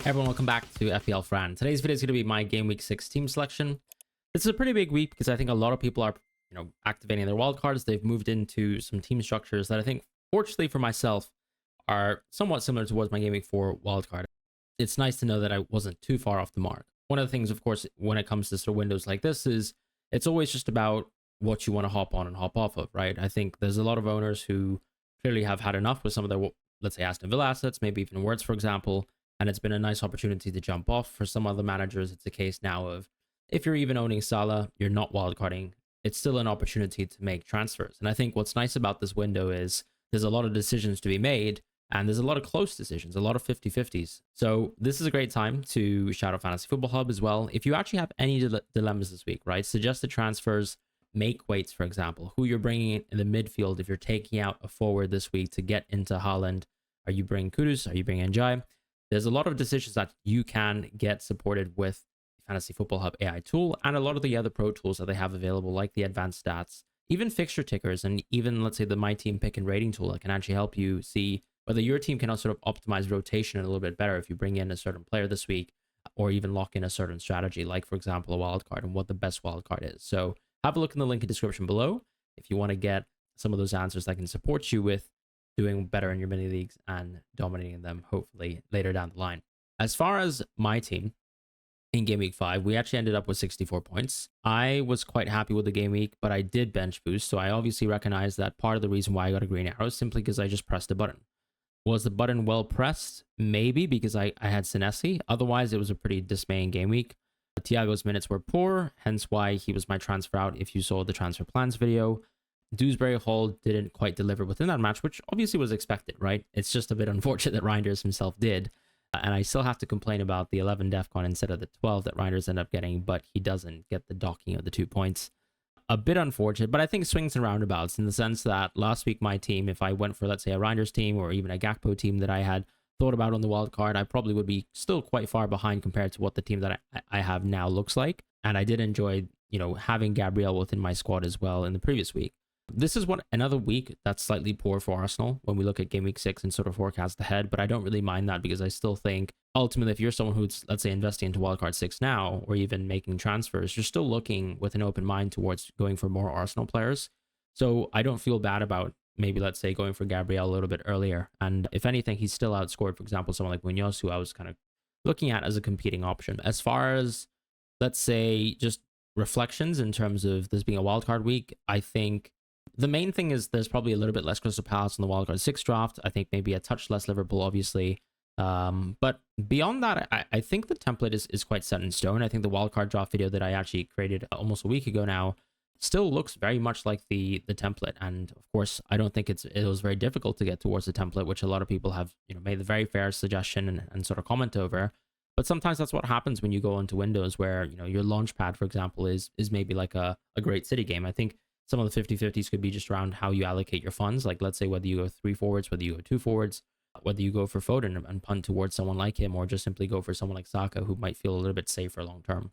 Hey everyone, welcome back to FPL Fran. Today's video is going to be my Game Week 6 team selection. This is a pretty big week because I think a lot of people are, activating their wildcards. They've moved into some team structures that I think, fortunately for myself, are somewhat similar towards my Game Week 4 wildcard. It's nice to know that I wasn't too far off the mark. One of the things, of course, when it comes to sort of windows like this is it's always just about what you want to hop on and hop off of, right? I think there's a lot of owners who clearly have had enough with some of their, let's say, Aston Villa assets, maybe even Words, for example. And it's been a nice opportunity to jump off. For some other managers, it's a case now of if you're even owning Salah, you're not wildcarding, it's still an opportunity to make transfers. And I think what's nice about this window is there's a lot of decisions to be made, and there's a lot of close decisions, a lot of 50-50s. So this is a great time to shout out Fantasy Football Hub as well. If you actually have any dilemmas this week, right? Suggested transfers, make weights, for example, who you're bringing in the midfield. If you're taking out a forward this week to get into Haaland, are you bringing Kudus? Are you bringing Njai? There's a lot of decisions that you can get supported with the Fantasy Football Hub AI tool and a lot of the other pro tools that they have available, like the advanced stats, even fixture tickers, and even, let's say, the My Team pick and rating tool that can actually help you see whether your team can sort of optimize rotation a little bit better if you bring in a certain player this week, or even lock in a certain strategy, like, for example, a wildcard and what the best wildcard is. So have a look in the link in the description below if you want to get some of those answers that can support you with doing better in your mini leagues and dominating them, hopefully, later down the line. As far as my team in Game Week 5, we actually ended up with 64 points. I was quite happy with the game week, but I did bench boost, so I obviously recognize that part of the reason why I got a green arrow is simply because I just pressed a button. Was the button well pressed? Maybe, because I had Senesi. Otherwise, it was a pretty dismaying game week. Thiago's minutes were poor, hence why he was my transfer out if you saw the transfer plans video. Dewsbury Hall didn't quite deliver within that match, which obviously was expected, right? It's just a bit unfortunate that Reinders himself did. And I still have to complain about the 11 DEFCON instead of the 12 that Reinders ended up getting, but he doesn't get the docking of the 2 points. A bit unfortunate, but I think swings and roundabouts in the sense that last week my team, if I went for, let's say, a Reinders team or even a Gakpo team that I had thought about on the wild card, I probably would be still quite far behind compared to what the team that I have now looks like. And I did enjoy, having Gabriel within my squad as well in the previous week. This is another week that's slightly poor for Arsenal when we look at Game Week 6 and sort of forecast ahead, but I don't really mind that because I still think ultimately if you're someone who's, let's say, investing into Wildcard 6 now or even making transfers, you're still looking with an open mind towards going for more Arsenal players. So I don't feel bad about maybe, let's say, going for Gabriel a little bit earlier. And if anything, he's still outscored, for example, someone like Munoz, who I was kind of looking at as a competing option. As far as, let's say, just reflections in terms of this being a wildcard week, I think the main thing is there's probably a little bit less Crystal Palace on the Wildcard 6 draft. I think maybe a touch less Liverpool, obviously. But beyond that, I think the template is quite set in stone. I think the Wildcard draft video that I actually created almost a week ago now still looks very much like the template. And of course, I don't think it was very difficult to get towards the template, which a lot of people have made the very fair suggestion and sort of comment over. But sometimes that's what happens when you go into windows where your launch pad, for example, is maybe like a great City game. I think some of the 50-50s could be just around how you allocate your funds. Like, let's say whether you go 3 forwards, whether you go 2 forwards, whether you go for Foden and punt towards someone like him, or just simply go for someone like Saka, who might feel a little bit safer long term.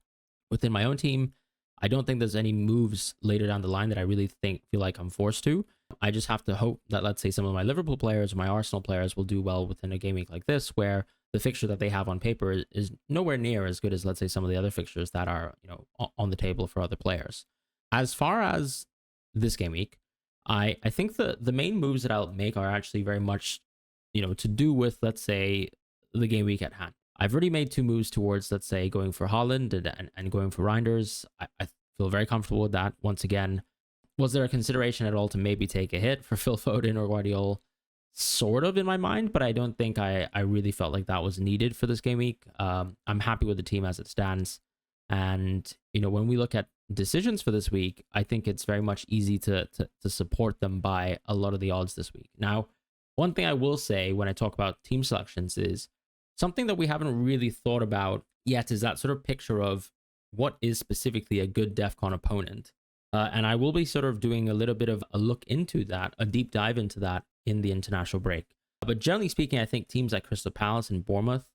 Within my own team, I don't think there's any moves later down the line that I really feel like I'm forced to. I just have to hope that, let's say, some of my Liverpool players or my Arsenal players will do well within a game week like this, where the fixture that they have on paper is nowhere near as good as, let's say, some of the other fixtures that are on the table for other players. As far as this game week, I think the main moves that I'll make are actually very much to do with, let's say, the game week at hand. I've already made 2 moves towards, let's say, going for Haaland and going for Reinders. I feel very comfortable with that. Once again, was there a consideration at all to maybe take a hit for Phil Foden or Guardiola? Sort of in my mind, but I don't think I really felt like that was needed for this game week. I'm happy with the team as it stands. And, when we look at decisions for this week, I think it's very much easy to support them by a lot of the odds this week. Now, one thing I will say when I talk about team selections is something that we haven't really thought about yet is that sort of picture of what is specifically a good DEFCON opponent. And I will be sort of doing a little bit of a look into that, a deep dive into that in the international break. But generally speaking, I think teams like Crystal Palace and Bournemouth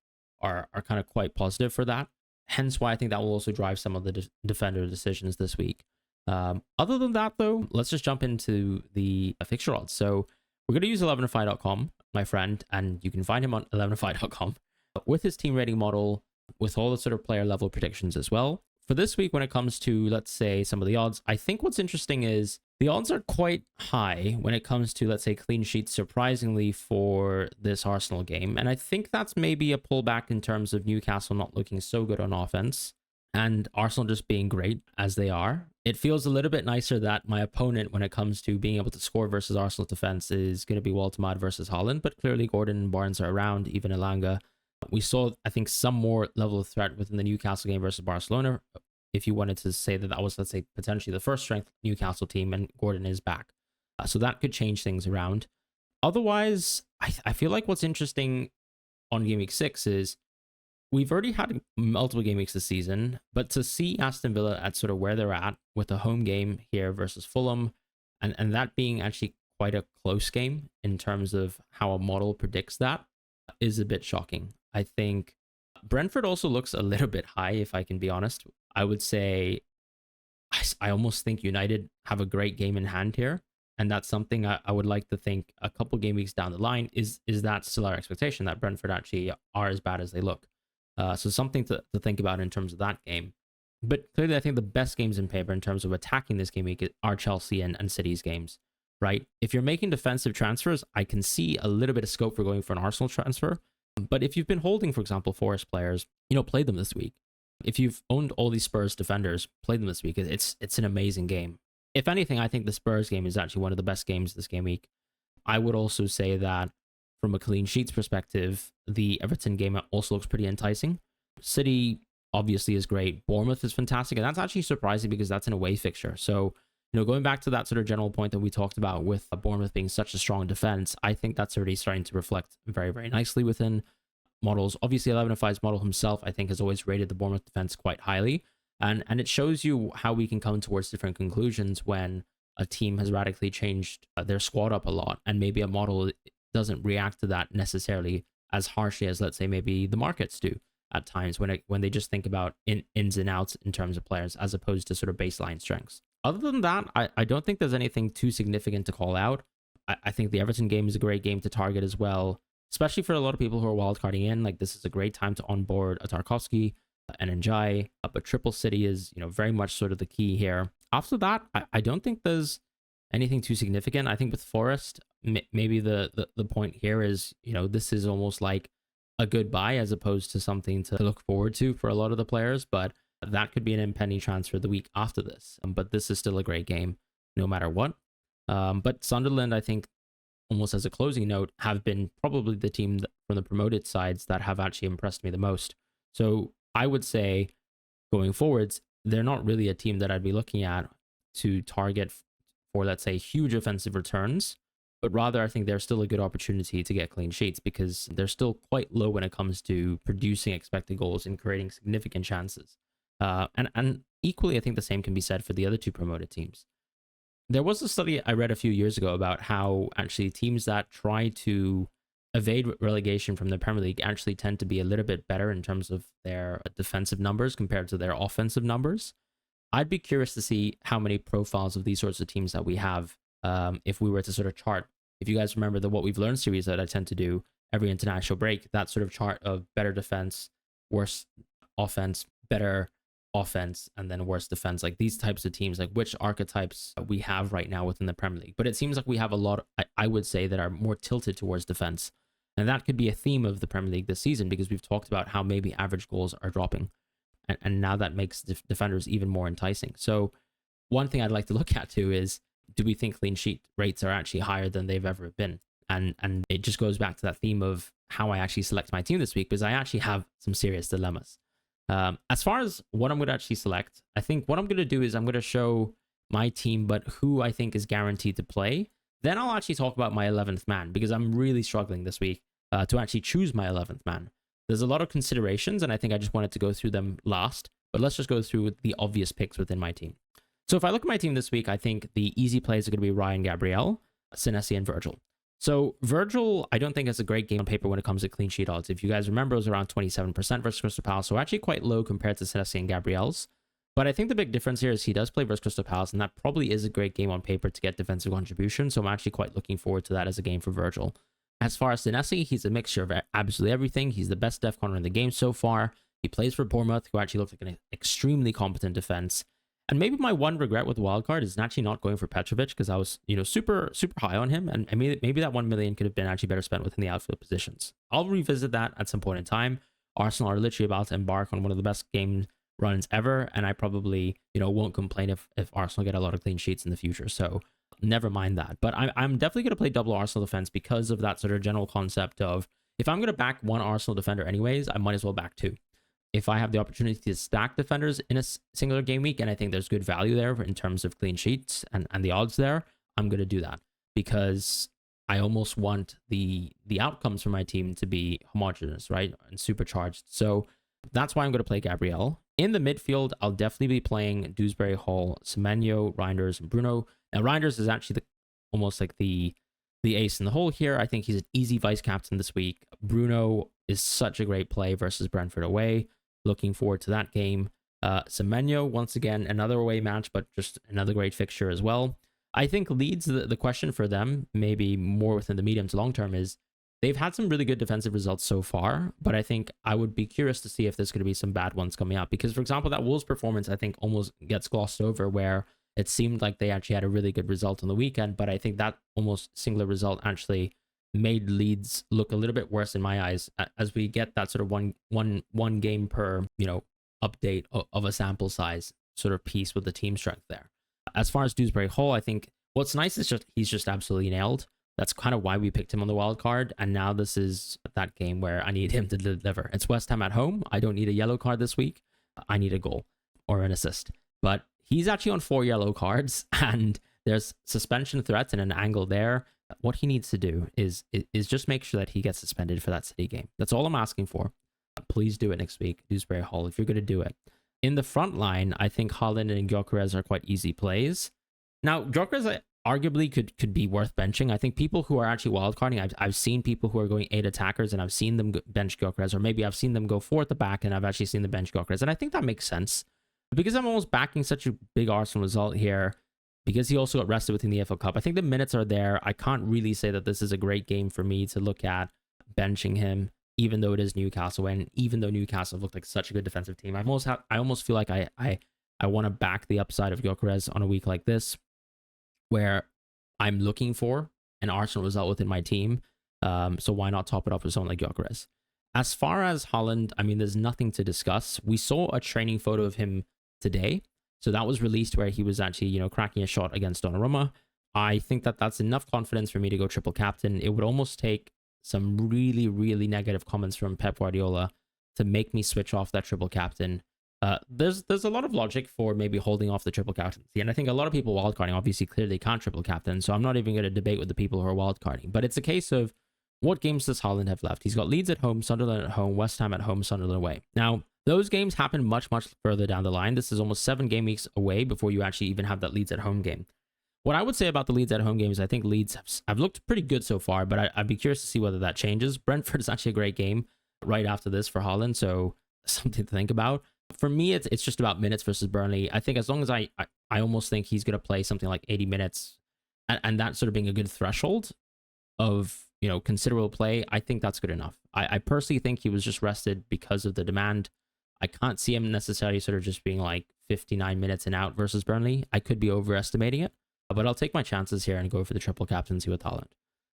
are kind of quite positive for that. Hence why I think that will also drive some of the defender decisions this week. Other than that, though, let's just jump into the fixture odds. So we're going to use 11ify.com, my friend, and you can find him on 11ify.com. with his team rating model, with all the sort of player level predictions as well. For this week, when it comes to, let's say, some of the odds, I think what's interesting is the odds are quite high when it comes to, let's say, clean sheets, surprisingly, for this Arsenal game. And I think that's maybe a pullback in terms of Newcastle not looking so good on offense and Arsenal just being great as they are. It feels a little bit nicer that my opponent, when it comes to being able to score versus Arsenal defense, is going to be Waltemad versus Haaland, but clearly Gordon and Barnes are around, even Elanga. We saw, I think, some more level of threat within the Newcastle game versus Barcelona, if you wanted to say that that was, let's say, potentially the first strength Newcastle team, and Gordon is back. So that could change things around. Otherwise, I feel like what's interesting on Game Week 6 is we've already had multiple game weeks this season, but to see Aston Villa at sort of where they're at with a home game here versus Fulham, and that being actually quite a close game in terms of how a model predicts that, is a bit shocking. I think Brentford also looks a little bit high, if I can be honest. I would say I almost think United have a great game in hand here. And that's something I would like to think a couple game weeks down the line is that still our expectation that Brentford actually are as bad as they look. So something to think about in terms of that game. But clearly, I think the best games in paper in terms of attacking this game week are Chelsea and City's games, right? If you're making defensive transfers, I can see a little bit of scope for going for an Arsenal transfer. But if you've been holding, for example, Forest players, play them this week. If you've owned all these Spurs defenders, play them this week. It's an amazing game. If anything, I think the Spurs game is actually one of the best games this game week. I would also say that from a clean sheets perspective, the Everton game also looks pretty enticing. City obviously is great. Bournemouth is fantastic. And that's actually surprising because that's an away fixture. So, going back to that sort of general point that we talked about with Bournemouth being such a strong defense, I think that's already starting to reflect very, very nicely within models. Obviously, 1105's model himself, I think, has always rated the Bournemouth defense quite highly. And it shows you how we can come towards different conclusions when a team has radically changed their squad up a lot, and maybe a model doesn't react to that necessarily as harshly as, let's say, maybe the markets do at times when they just think about ins and outs in terms of players as opposed to sort of baseline strengths. Other than that, I don't think there's anything too significant to call out. I think the Everton game is a great game to target as well, especially for a lot of people who are wildcarding in. Like, this is a great time to onboard a Tarkowski and Njai, but Triple City is, very much sort of the key here. After that, I don't think there's anything too significant. I think with Forest, maybe the point here is, this is almost like a goodbye as opposed to something to look forward to for a lot of the players, but that could be an impending transfer the week after this. But this is still a great game, no matter what. But Sunderland, I think, almost as a closing note, have been probably the team from the promoted sides that have actually impressed me the most. So I would say going forwards, they're not really a team that I'd be looking at to target for, let's say, huge offensive returns, but rather I think they're still a good opportunity to get clean sheets because they're still quite low when it comes to producing expected goals and creating significant chances. And equally, I think the same can be said for the other two promoted teams. There was a study I read a few years ago about how actually teams that try to evade relegation from the Premier League actually tend to be a little bit better in terms of their defensive numbers compared to their offensive numbers. I'd be curious to see how many profiles of these sorts of teams that we have if we were to sort of chart. If you guys remember the What We've Learned series that I tend to do every international break, that sort of chart of better defense, worse offense, better offense, and then worse defense, like these types of teams, like which archetypes we have right now within the Premier League. But it seems like we have a lot, I would say, that are more tilted towards defense. And that could be a theme of the Premier League this season because we've talked about how maybe average goals are dropping. And now that makes defenders even more enticing. So one thing I'd like to look at too is, do we think clean sheet rates are actually higher than they've ever been? And it just goes back to that theme of how I actually select my team this week, because I actually have some serious dilemmas. As far as what I'm going to actually select, I think what I'm going to do is I'm going to show my team, but who I think is guaranteed to play. Then I'll actually talk about my 11th man, because I'm really struggling this week to actually choose my 11th man. There's a lot of considerations, and I think I just wanted to go through them last, but let's just go through the obvious picks within my team. So if I look at my team this week, I think the easy plays are going to be Ryan Gabriel, Senesi, and Virgil. So Virgil, I don't think has a great game on paper when it comes to clean sheet odds. If you guys remember, it was around 27% versus Crystal Palace, so actually quite low compared to Senesi and Gabriel's. But I think the big difference here is he does play versus Crystal Palace, and that probably is a great game on paper to get defensive contribution, so I'm actually quite looking forward to that as a game for Virgil. As far as Senesi, he's a mixture of absolutely everything. He's the best def corner in the game so far. He plays for Bournemouth, who actually looks like an extremely competent defense. And maybe my one regret with the wildcard is actually not going for Petrovic, because I was, super high on him. And maybe that 1 million could have been actually better spent within the outfield positions. I'll revisit that at some point in time. Arsenal are literally about to embark on one of the best game runs ever. And I probably, won't complain if Arsenal get a lot of clean sheets in the future. So never mind that. But I'm definitely going to play double Arsenal defense because of that sort of general concept of, if I'm going to back one Arsenal defender anyways, I might as well back two. If I have the opportunity to stack defenders in a singular game week, and I think there's good value there in terms of clean sheets and the odds there, I'm going to do that, because I almost want the outcomes for my team to be homogenous, right? And supercharged. So that's why I'm going to play Gabriel. In the midfield, I'll definitely be playing Dewsbury Hall, Semenyo, Reinders, and Bruno. Now, Reinders is actually almost like the ace in the hole here. I think he's an easy vice captain this week. Bruno is such a great play versus Brentford away. Looking forward to that game. Semenyo, once again, another away match, but just another great fixture as well. I think Leeds, the question for them, maybe more within the medium to long term, is they've had some really good defensive results so far, but I think I would be curious to see if there's going to be some bad ones coming out. Because, for example, that Wolves performance, I think, almost gets glossed over, where it seemed like they actually had a really good result on the weekend, but I think that almost singular result actually made Leeds look a little bit worse in my eyes, as we get that sort of one game per update of a sample size sort of piece with the team strength there. As far as Dewsbury Hall, I think what's nice is he's just absolutely nailed. That's kind of why we picked him on the wild card, and now this is that game where I need him to deliver. It's West Ham at home. I don't need a yellow card this week. I need a goal or an assist. But he's actually on 4 yellow cards, and there's suspension threats and an angle there. What he needs to do is just make sure that he gets suspended for that City game. That's all I'm asking for. Please do it next week, Dewsbury Hall, if you're going to do it. In the front line, I think Haaland and Gyökeres are quite easy plays. Now, Gyökeres arguably could be worth benching. I think people who are actually wildcarding, I've seen people who are going 8 attackers, and I've seen them bench Gyökeres, or maybe I've seen them go 4 at the back, and I've actually seen them bench Gyökeres. And I think that makes sense, because I'm almost backing such a big Arsenal result here, because he also got rested within the FA Cup. I think the minutes are there. I can't really say that this is a great game for me to look at benching him, even though it is Newcastle, and even though Newcastle looked like such a good defensive team. I almost feel like I want to back the upside of Gyökeres on a week like this, where I'm looking for an Arsenal result within my team. So why not top it up with someone like Gyökeres? As far as Haaland, I mean, there's nothing to discuss. We saw a training photo of him today. So that was released where he was actually, cracking a shot against Donnarumma. I think that that's enough confidence for me to go triple captain. It would almost take some really, really negative comments from Pep Guardiola to make me switch off that triple captain. There's a lot of logic for maybe holding off the triple captaincy. And I think a lot of people wildcarding obviously clearly can't triple captain. So I'm not even going to debate with the people who are wildcarding. But it's a case of, what games does Haaland have left? He's got Leeds at home, Sunderland at home, West Ham at home, Sunderland away. Now, those games happen much, much further down the line. This is almost 7 game weeks away before you actually even have that Leeds at home game. What I would say about the Leeds at home games, I think Leeds have looked pretty good so far, but I'd be curious to see whether that changes. Brentford is actually a great game right after this for Haaland, so something to think about. For me, it's just about minutes versus Burnley. I think as long as I almost think he's going to play something like 80 minutes, and that sort of being a good threshold of considerable play, I think that's good enough. I personally think he was just rested because of the demand. I can't see him necessarily sort of just being like 59 minutes and out versus Burnley. I could be overestimating it, but I'll take my chances here and go for the triple captaincy with Haaland.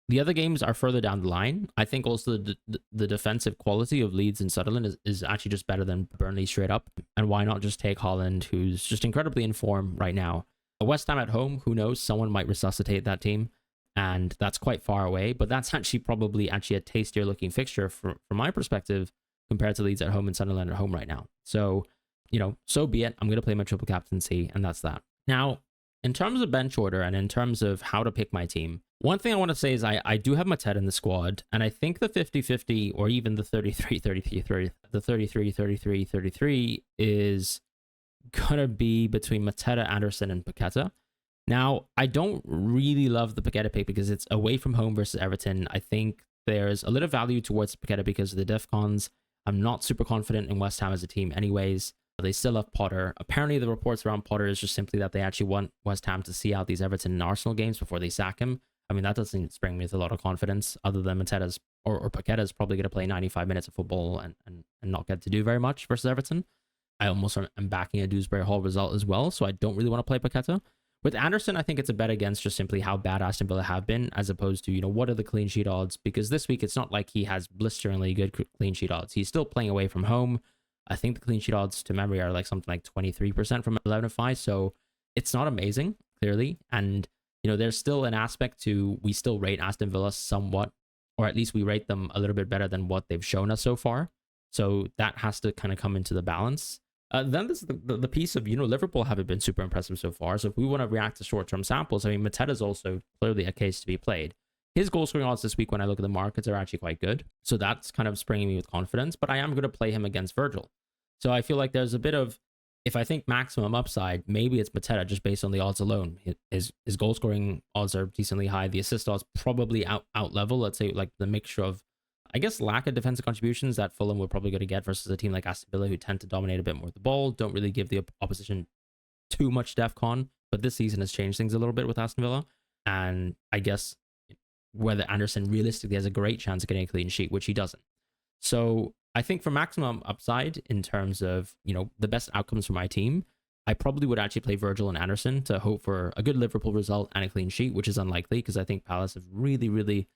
The other games are further down the line. I think also the defensive quality of Leeds and Sunderland is actually just better than Burnley straight up. And why not just take Haaland, who's just incredibly in form right now? West Ham at home, who knows? Someone might resuscitate that team, and that's quite far away. But that's actually a tastier looking fixture from my perspective compared to Leeds at home and Sunderland at home right now. So, so be it. I'm going to play my triple captaincy, and that's that. Now, in terms of bench order and in terms of how to pick my team, one thing I want to say is I do have Mateta in the squad, and I think the 50-50 or even the 33-33 is going to be between Mateta, Anderson, and Paqueta. Now, I don't really love the Paqueta pick because it's away from home versus Everton. I think there's a little value towards Paqueta because of the DEFCONs. I'm not super confident in West Ham as a team anyways. They still have Potter. Apparently, the reports around Potter is just simply that they actually want West Ham to see out these Everton and Arsenal games before they sack him. I mean, that doesn't spring me with a lot of confidence, other than Mateta's or Paqueta's probably going to play 95 minutes of football and not get to do very much versus Everton. I almost am backing a Dewsbury Hall result as well, so I don't really want to play Paqueta. With Anderson, I think it's a bet against just simply how bad Aston Villa have been, as opposed to, what are the clean sheet odds? Because this week, it's not like he has blisteringly good clean sheet odds. He's still playing away from home. I think the clean sheet odds to memory are like something like 23% from 11-5, so it's not amazing, clearly. And, there's still an aspect to, we still rate Aston Villa somewhat, or at least we rate them a little bit better than what they've shown us so far. So that has to kind of come into the balance. Then there's the piece of, Liverpool haven't been super impressive so far. So if we want to react to short-term samples, I mean, Mateta's also clearly a case to be played. His goal scoring odds this week, when I look at the markets, are actually quite good. So that's kind of springing me with confidence. But I am going to play him against Virgil. So I feel like there's a bit of, if I think maximum upside, maybe it's Mateta just based on the odds alone. His goal scoring odds are decently high. The assist odds probably out level. Let's say like the mixture of, I guess, lack of defensive contributions that Fulham were probably going to get versus a team like Aston Villa, who tend to dominate a bit more with the ball, don't really give the opposition too much DEFCON. But this season has changed things a little bit with Aston Villa. And I guess whether Anderson realistically has a great chance of getting a clean sheet, which he doesn't. So I think for maximum upside in terms of, the best outcomes for my team, I probably would actually play Virgil and Anderson to hope for a good Liverpool result and a clean sheet, which is unlikely because I think Palace have really, really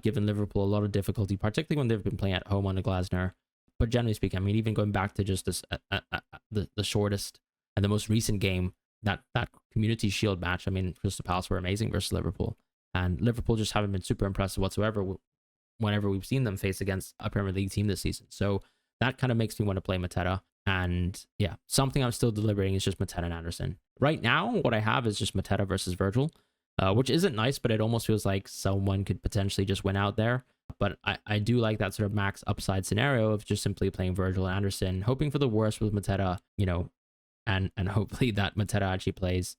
given Liverpool a lot of difficulty, particularly when they've been playing at home under Glasner. But generally speaking, I mean, even going back to just this, the shortest and the most recent game, that Community Shield match, I mean, Crystal Palace were amazing versus Liverpool. And Liverpool just haven't been super impressive whatsoever whenever we've seen them face against a Premier League team this season. So that kind of makes me want to play Mateta. And yeah, something I'm still deliberating is just Mateta and Anderson. Right now, what I have is just Mateta versus Virgil, which isn't nice, but it almost feels like someone could potentially just win out there. But I do like that sort of max upside scenario of just simply playing Virgil and Anderson, hoping for the worst with Mateta, and hopefully that Mateta actually plays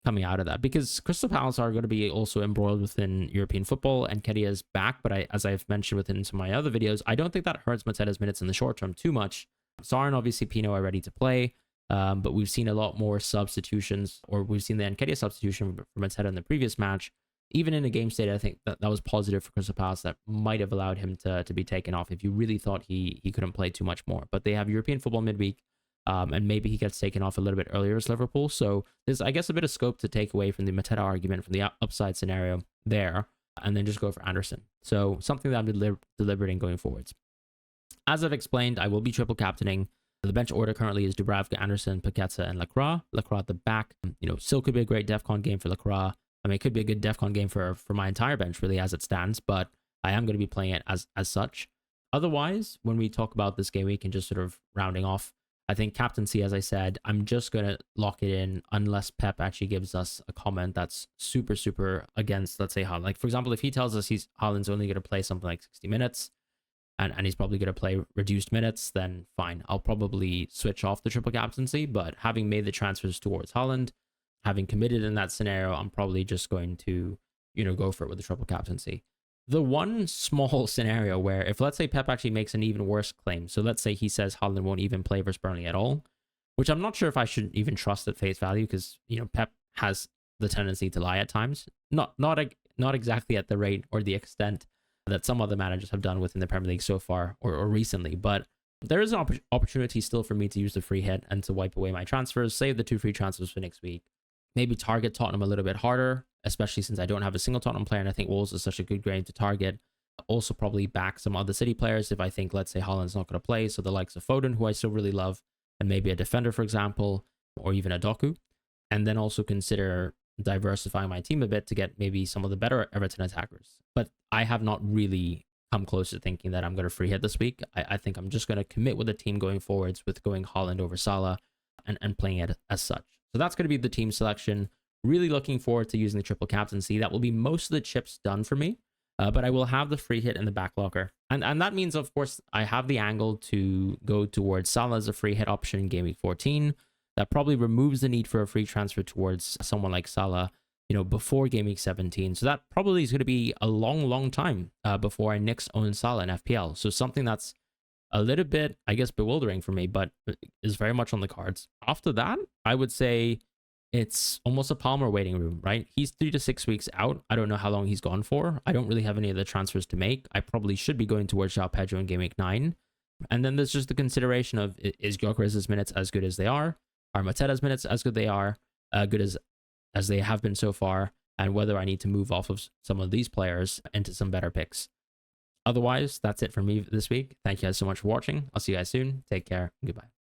coming out of that, because Crystal Palace are going to be also embroiled within European football, and Nketiah's back. But as I've mentioned within some of my other videos, I don't think that hurts Mateta's minutes in the short term too much. Sarn, obviously, Pino are ready to play, but we've seen a lot more substitutions, or we've seen the Nketiah substitution for Mateta in the previous match. Even in a game state, I think that was positive for Crystal Palace. That might have allowed him to be taken off if you really thought he couldn't play too much more. But they have European football midweek. And maybe he gets taken off a little bit earlier as Liverpool. So there's, I guess, a bit of scope to take away from the Mateta argument, from the upside scenario there, and then just go for Anderson. So something that I'm deliberating going forwards. As I've explained, I will be triple captaining. The bench order currently is Dubravka, Anderson, Paqueta, and Lacroix. Lacroix at the back. Still could be a great DEFCON game for Lacroix. I mean, it could be a good DEFCON game for my entire bench, really, as it stands, but I am going to be playing it as such. Otherwise, when we talk about this game week and just sort of rounding off, I think captaincy, as I said, I'm just going to lock it in unless Pep actually gives us a comment that's super, super against, let's say, Haaland. Like, for example, if he tells us Haaland's only going to play something like 60 minutes and he's probably going to play reduced minutes, then fine. I'll probably switch off the triple captaincy. But having made the transfers towards Haaland, having committed in that scenario, I'm probably just going to, go for it with the triple captaincy. The one small scenario where if, let's say, Pep actually makes an even worse claim, so let's say he says Haaland won't even play versus Burnley at all, which I'm not sure if I should even trust at face value, because, Pep has the tendency to lie at times. Not exactly at the rate or the extent that some other managers have done within the Premier League so far or recently, but there is an opportunity still for me to use the free hit and to wipe away my transfers, save the 2 free transfers for next week. Maybe target Tottenham a little bit harder, especially since I don't have a single Tottenham player, and I think Wolves is such a good game to target. Also probably back some other City players if I think, let's say, Haaland's not going to play, so the likes of Foden, who I still really love, and maybe a defender, for example, or even a Doku. And then also consider diversifying my team a bit to get maybe some of the better Everton attackers. But I have not really come close to thinking that I'm going to free hit this week. I think I'm just going to commit with the team going forwards with going Haaland over Salah and playing it as such. So that's going to be the team selection. Really looking forward to using the triple captaincy. That will be most of the chips done for me, but I will have the free hit in the back locker. And that means, of course, I have the angle to go towards Salah as a free hit option in Game Week 14. That probably removes the need for a free transfer towards someone like Salah, before Game Week 17. So that probably is going to be a long, long time before I next own Salah in FPL. So something that's a little bit, I guess, bewildering for me, but is very much on the cards. After that, I would say it's almost a Palmer waiting room, right? He's 3 to 6 weeks out. I don't know how long he's gone for. I don't really have any other transfers to make. I probably should be going towards João Pedro in Game Week 9. And then there's just the consideration of, is Gyökeres's minutes as good as they are? Are Mateta's minutes as good they are? Good as they have been so far? And whether I need to move off of some of these players into some better picks. Otherwise, that's it for me this week. Thank you guys so much for watching. I'll see you guys soon. Take care. Goodbye.